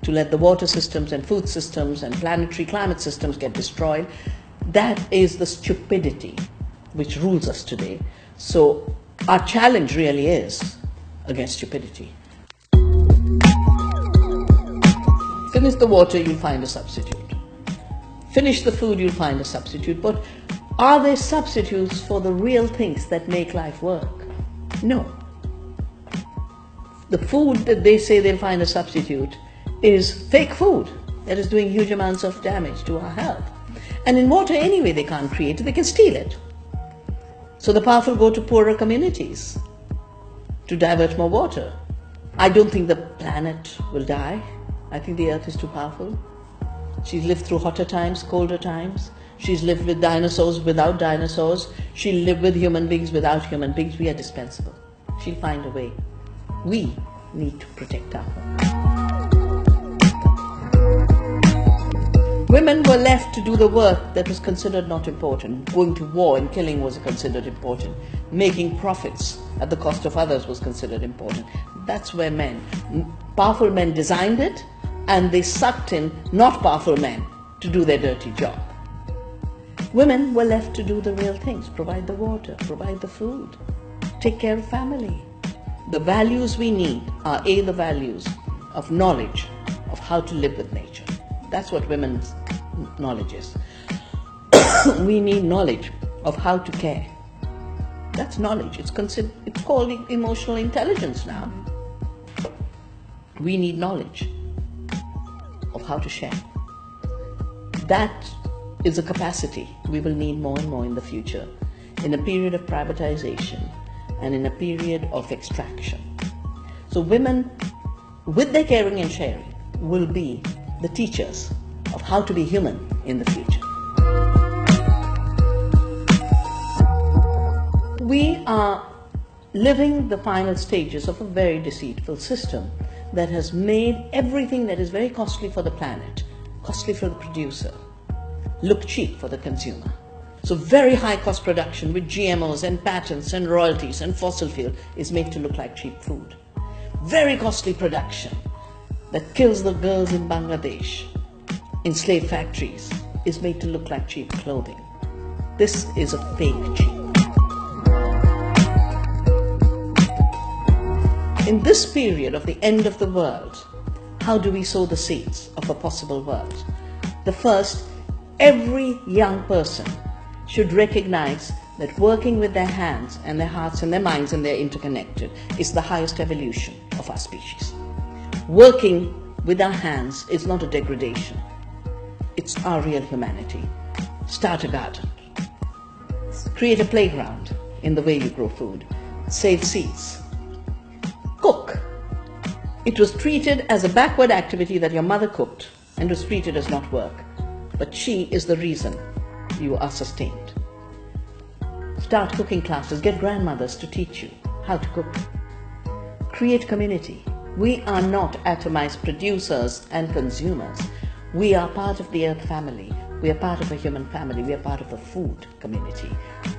to let the water systems and food systems and planetary climate systems get destroyed. That is the stupidity which rules us today. So our challenge really is against stupidity. Finish the water, you'll find a substitute. Finish the food, you'll find a substitute. But are there substitutes for the real things that make life work? No. The food that they say they'll find a substitute is fake food that is doing huge amounts of damage to our health. And in water anyway, they can't create it, they can steal it. So the powerful go to poorer communities to divert more water. I don't think the planet will die. I think the earth is too powerful. She's lived through hotter times, colder times. She's lived with dinosaurs, without dinosaurs. She'll live with human beings, without human beings. We are dispensable. She'll find a way. We need to protect our home. Women were left to do the work that was considered not important. Going to war and killing was considered important. Making profits at the cost of others was considered important. That's where powerful men designed it, and they sucked in not powerful men to do their dirty job. Women were left to do the real things, provide the water, provide the food, take care of family. The values we need are the values of knowledge of how to live with nature. That's what women's knowledge is. We need knowledge of how to care. That's knowledge. It's called emotional intelligence now. We need knowledge of how to share. That is a capacity we will need more and more in the future, in a period of privatization and in a period of extraction. So women, with their caring and sharing, will be the teachers of how to be human in the future. We are living the final stages of a very deceitful system that has made everything that is very costly for the planet, costly for the producer, look cheap for the consumer. So very high cost production with GMOs and patents and royalties and fossil fuel is made to look like cheap food. Very costly production that kills the girls in Bangladesh in slave factories is made to look like cheap clothing. This is a fake cheap. In this period of the end of the world, how do we sow the seeds of a possible world? The first, every young person should recognize that working with their hands and their hearts and their minds, and they're interconnected, is the highest evolution of our species. Working with our hands is not a degradation. It's our real humanity. Start a garden. Create a playground in the way you grow food. Save seeds. Cook. It was treated as a backward activity that your mother cooked, and was treated as not work. But she is the reason you are sustained. Start cooking classes. Get grandmothers to teach you how to cook. Create community. We are not atomized producers and consumers. We are part of the earth family. We are part of a human family. We are part of a food community.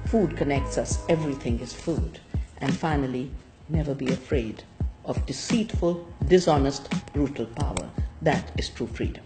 Food connects us. Everything is food. And finally, never be afraid of deceitful, dishonest, brutal power. That is true freedom.